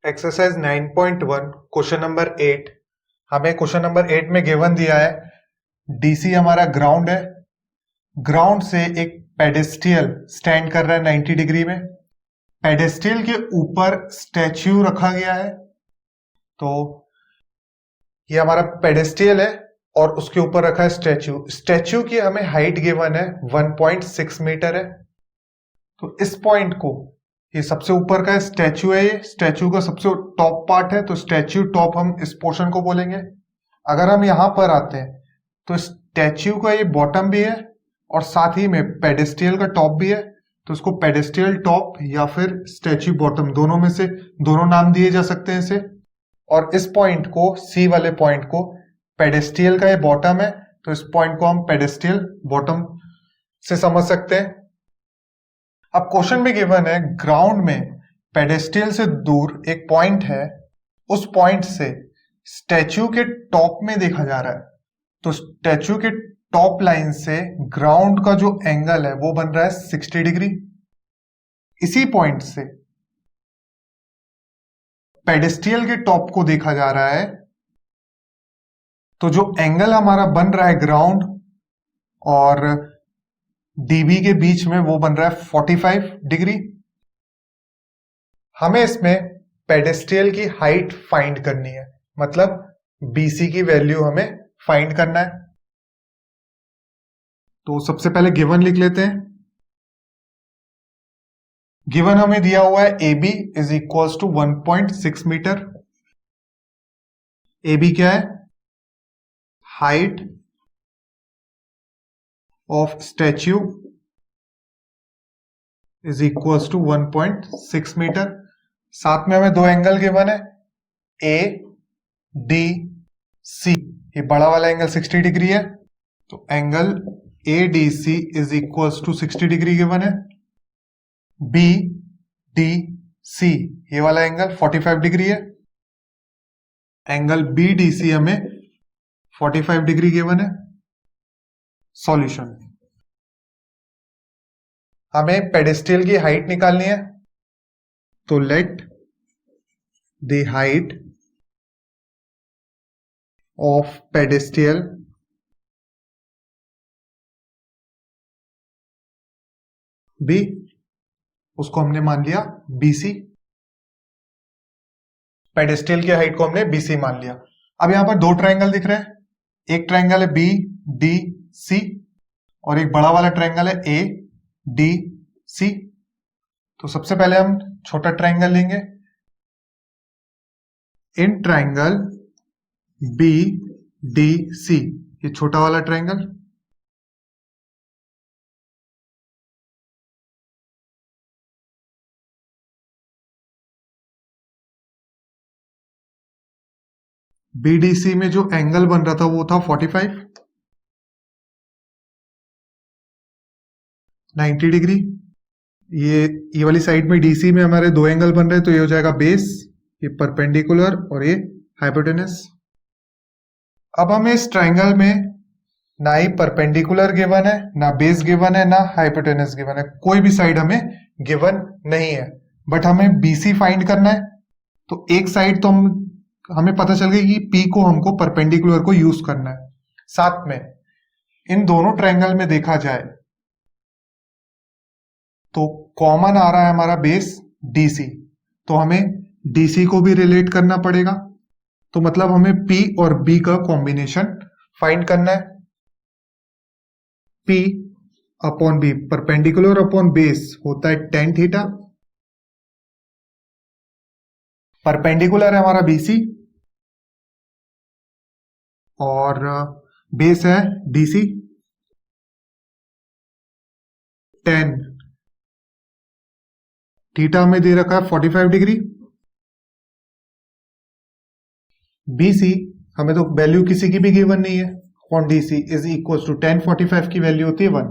Exercise 9.1 question number 8। हमें question number 8 में given दिया है डीसी हमारा ग्राउंड है। ग्राउंड से एक पेडेस्टियल स्टैंड कर रहा है 90 डिग्री में। पेडेस्टियल के ऊपर स्टैच्यू रखा गया है। तो ये हमारा पेडेस्टियल है और उसके ऊपर रखा है स्टैच्यू। स्टैच्यू की हमें हाइट गिवन है 1.6 मीटर है। तो इस पॉइंट को, ये सबसे ऊपर का स्टैच्यू है, ये स्टैच्यू का सबसे टॉप पार्ट है, तो स्टैच्यू टॉप हम इस पोर्शन को बोलेंगे। अगर हम यहां पर आते हैं तो स्टैच्यू का ये बॉटम भी है और साथ ही में पेडेस्टियल का टॉप भी है। तो इसको पेडेस्टियल टॉप या फिर स्टैच्यू बॉटम, दोनों में से दोनों नाम दिए जा सकते हैं इसे। और इस पॉइंट को, सी वाले पॉइंट को, पेडेस्टियल का ये बॉटम है, तो इस पॉइंट को हम पेडेस्टियल बॉटम से समझ सकते हैं। अब क्वेश्चन में गिवन है ग्राउंड में पेडेस्टियल से दूर एक पॉइंट है, उस पॉइंट से स्टैच्यू के टॉप में देखा जा रहा है। तो स्टैच्यू के टॉप लाइन से ग्राउंड का जो एंगल है वो बन रहा है 60 डिग्री। इसी पॉइंट से पेडेस्टियल के टॉप को देखा जा रहा है, तो जो एंगल हमारा बन रहा है ग्राउंड और डीबी के बीच में वो बन रहा है 45 डिग्री। हमें इसमें पेडेस्टियल की हाइट फाइंड करनी है, मतलब बीसी की वैल्यू हमें फाइंड करना है। तो सबसे पहले गिवन लिख लेते हैं। गिवन हमें दिया हुआ है A B is equals to 1.6 metre. A B क्या है? Height of statue is equals to 1.6 metre. साथ में हमें दो एंगल गिवन है, ए डी सी। ये बड़ा वाला एंगल 60 डिग्री है, तो angle A D C is equals to 60 degree given है। बी डी सी, ये वाला एंगल 45 डिग्री है। एंगल बी डी सी हमें 45 डिग्री गिवन है। सॉल्यूशन, हमें पेडेस्टियल की हाइट निकालनी है, तो let the height of pedestal be, उसको हमने मान लिया बीसी। पेडेस्टियल की हाइट को हमने बीसी मान लिया। अब यहां पर दो ट्रायंगल दिख रहे हैं, एक ट्रायंगल है बी डी सी और एक बड़ा वाला ट्रायंगल है ए डी सी। तो सबसे पहले हम छोटा ट्रायंगल लेंगे। In triangle B D C, ये छोटा वाला ट्रायंगल, बीडीसी में जो एंगल बन रहा था वो था 45 90 डिग्री। ये वाली साइड में डीसी में हमारे दो एंगल बन रहे हैं, तो ये हो जाएगा बेस, ये परपेंडिकुलर और ये हाइपोटेनस। अब हमें इस ट्रायंगल में ना ही परपेंडिकुलर गिवन है, ना बेस गिवन है, ना हाइपोटेनस गिवन है, कोई भी साइड हमें गिवन नहीं है। बट हमें बीसी फाइंड करना है। तो एक साइड तो हमें पता चल गई कि पी को हमको परपेंडिकुलर को यूज करना है। साथ में इन दोनों ट्रायंगल में देखा जाए तो कॉमन आ रहा है हमारा बेस डीसी, तो हमें डीसी को भी रिलेट करना पड़ेगा। तो मतलब हमें पी और बी का कॉम्बिनेशन फाइंड करना है। P upon B, perpendicular upon base होता है tan थीटा। परपेंडिकुलर है हमारा बीसी और बेस है डीसी। tan थीटा में दे रखा है 45 डिग्री। बीसी हमें तो वैल्यू किसी की भी गिवन नहीं है। Upon DC is equal to tan 45 की वैल्यू होती है 1।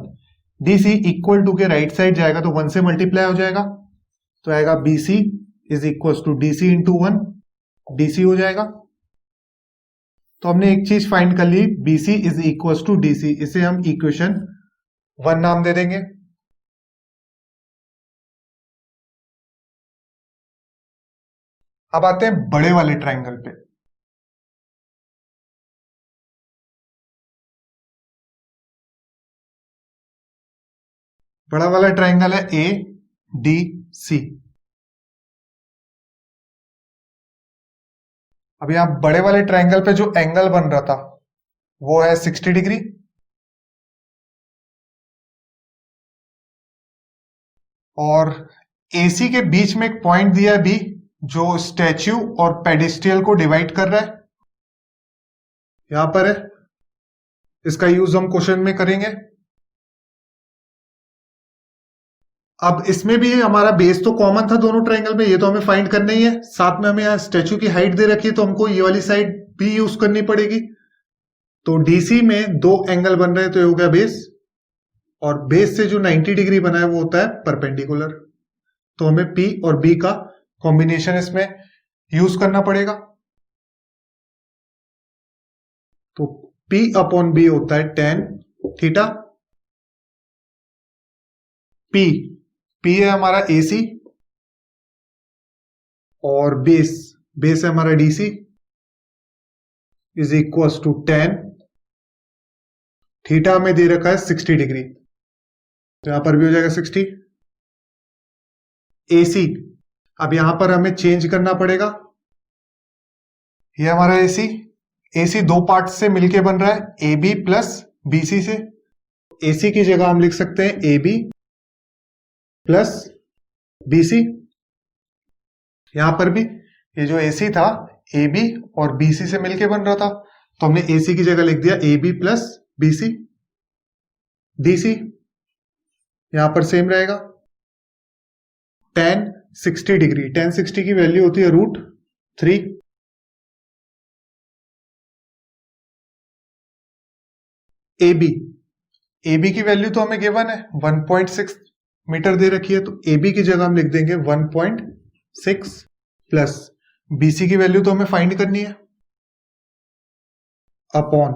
डीसी इक्वल टू के राइट साइड जाएगा तो 1 से मल्टीप्लाई हो जाएगा, तो आएगा BC is equal to DC into 1, DC हो जाएगा। तो हमने एक चीज फाइंड कर ली, BC is equal to DC. इसे हम इक्वेशन 1 नाम दे देंगे। अब आते हैं बड़े वाले ट्राइंगल पे। बड़ा वाला ट्राइंगल है ए डी सी। अब यहां बड़े वाले ट्राइंगल पे जो एंगल बन रहा था वो है 60 डिग्री, और एसी के बीच में एक पॉइंट दिया है बी जो स्टैच्यू और पेडिस्टियल को डिवाइड कर रहा है, यहां पर है। इसका यूज हम क्वेश्चन में करेंगे। अब इसमें भी हमारा बेस तो कॉमन था दोनों ट्राइंगल में, ये तो हमें फाइंड करना ही है। साथ में हमें यहाँ स्टैच्यू की हाइट दे रखी है तो हमको ये वाली साइड भी यूज करनी पड़ेगी। तो डीसी में दो एंगल बन रहे हैं तो ये हो गया बेस, और बेस से जो 90 डिग्री बना है वो होता है परपेंडिकुलर। तो हमें P और B का कॉम्बिनेशन इसमें यूज करना पड़ेगा। तो P अपॉन B होता है tan थीटा। P है हमारा AC और बेस है हमारा DC is equal to tan theta में दे रखा है 60 डिग्री, तो यहां पर भी हो जाएगा 60। AC अब यहां पर हमें चेंज करना पड़ेगा। ये हमारा AC दो पार्ट से मिलके बन रहा है AB प्लस BC से। AC की जगह हम लिख सकते हैं AB प्लस BC। यहां पर भी ये जो AC था AB और BC से मिलके बन रहा था, तो हमने AC की जगह लिख दिया AB प्लस BC। DC यहां पर सेम रहेगा। tan 60 डिग्री, tan 60 की वैल्यू होती है √3। AB की वैल्यू तो हमें गिवन है 1.6 मीटर दे रखी है, तो AB की जगह हम लिख देंगे 1.6 प्लस BC की वैल्यू तो हमें फाइंड करनी है अपॉन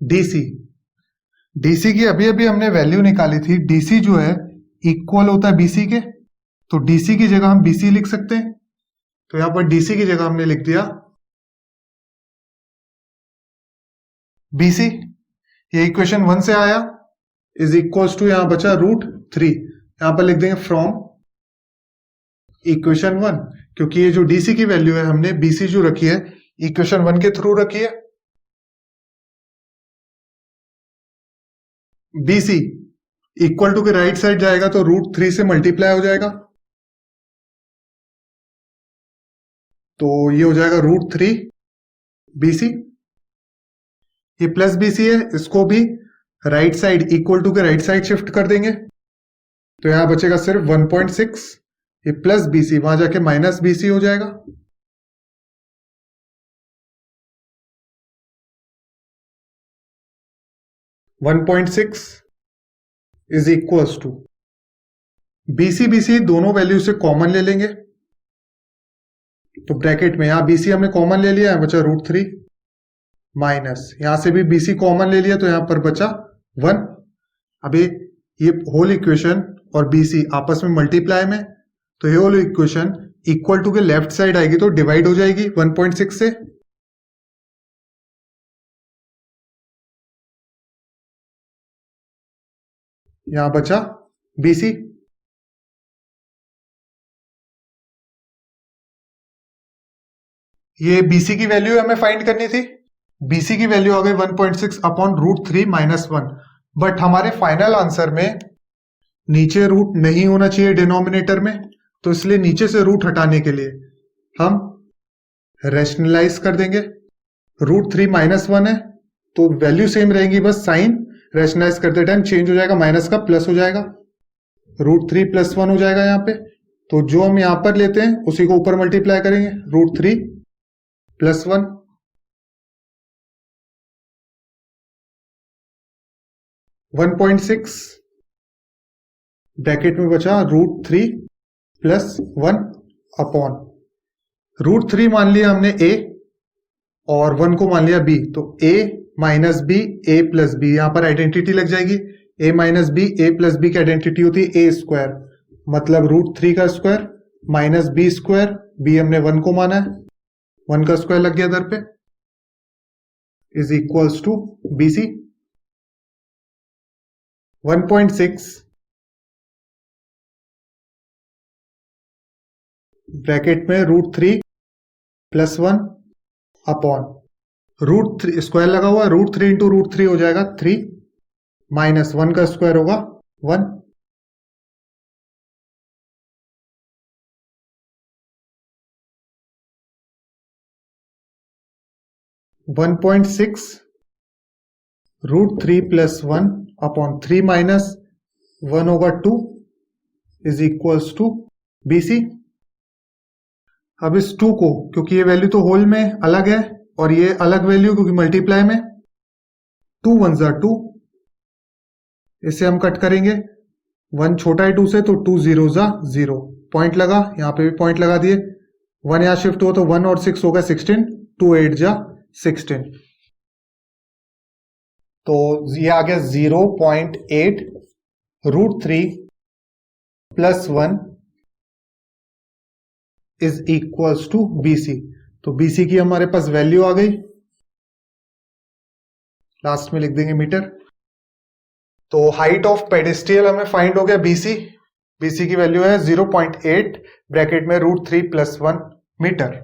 DC की अभी अभी हमने वैल्यू निकाली थी। DC जो है इक्वल होता है BC के, तो DC की जगह हम BC लिख सकते हैं। तो यहां पर DC की जगह हमने लिख दिया BC। ये इक्वेशन 1 से आया, इज इक्वल्स टू यहां बचा √3। यहां पर लिख देंगे फ्रॉम इक्वेशन 1, क्योंकि ये जो DC की वैल्यू है हमने BC जो रखी है इक्वेशन 1 के थ्रू रखी है। BC इक्वल टू के राइट साइड जाएगा तो √3 से मल्टीप्लाई हो जाएगा, तो ये हो जाएगा √3 BC। ये प्लस BC है, इसको भी राइट साइड इक्वल टू के राइट साइड शिफ्ट कर देंगे, तो यहां बचेगा सिर्फ 1.6। ये प्लस BC वहां जाके माइनस BC हो जाएगा। (1.6) इज इक्वल्स टू BC दोनों वैल्यू से कॉमन ले लेंगे, तो ब्रैकेट में यहां BC हमने कॉमन ले लिया है, बचा √3 माइनस यहां से भी BC कॉमन ले लिया तो यहां पर बचा 1। अभी ये होल इक्वेशन और BC आपस में मल्टीप्लाई में, तो ये होल इक्वेशन इक्वल टू के लेफ्ट साइड आएगी तो डिवाइड हो जाएगी 1.6 से। यहां बचा BC। ये BC की वैल्यू हमें फाइंड करनी थी। BC की वैल्यू आ गई 1.6 अपॉन √3 माइनस 1। बट हमारे फाइनल आंसर में नीचे रूट नहीं होना चाहिए डिनोमिनेटर में, तो इसलिए नीचे से रूट हटाने के लिए हम रैशनलाइज कर देंगे। √3 माइनस 1 है तो वैल्यू सेम रहेंगी, बस साइन रैशनलाइज करते टाइम चेंज हो जाएगा, माइनस का प्लस हो जाएगा, √3 + 1 हो जाएगा यहाँ पे। तो जो हम यहां पर लेते हैं उसी को ऊपर मल्टीप्लाई करेंगे, √3 + 1 1.6 ब्रैकेट में बचा √3 + 1 अपॉन √3 मान लिया हमने A और 1 को मान लिया B, तो A minus B A + B, यहां पर आइडेंटिटी लग जाएगी। A - B A + B की आइडेंटिटी होती है A², मतलब √3 का square minus B square, B हमने 1 को माना है, 1 का स्क्वायर लग गया इधर पे, is equals to B C 1.6 bracket में √3 + 1 अपॉन √3 स्क्वायर लगा हुआ, √3 इंटू √3 हो जाएगा 3 माइनस 1 का स्क्वायर होगा 1, 1.6 √3 + 1 अपॉन 3 माइनस 1 होगा 2 is equals to B C. अब इस 2 को, क्योंकि ये वैल्यू तो होल में अलग है और ये अलग वैल्यू क्योंकि मल्टीप्लाई में, 2 1 ज़ा 2, इसे हम कट करेंगे, 1 छोटा है 2 से तो 2 0 ज़ा 0, पॉइंट लगा, यहाँ पे भी पॉइंट लगा दिए, 1 यहाँ शिफ्ट हुआ तो 1 और 6 होगा 16, 2 8 ज़ा 16, तो ये आ गया 0.8 √3 + 1 इज इक्वल्स टू BC। तो BC की हमारे पास वैल्यू आ गई, लास्ट में लिख देंगे मीटर। तो हाइट ऑफ पेडेस्ट्रियल हमें फाइंड हो गया BC, BC की वैल्यू है 0.8 ब्रैकेट में √3 + 1 मीटर।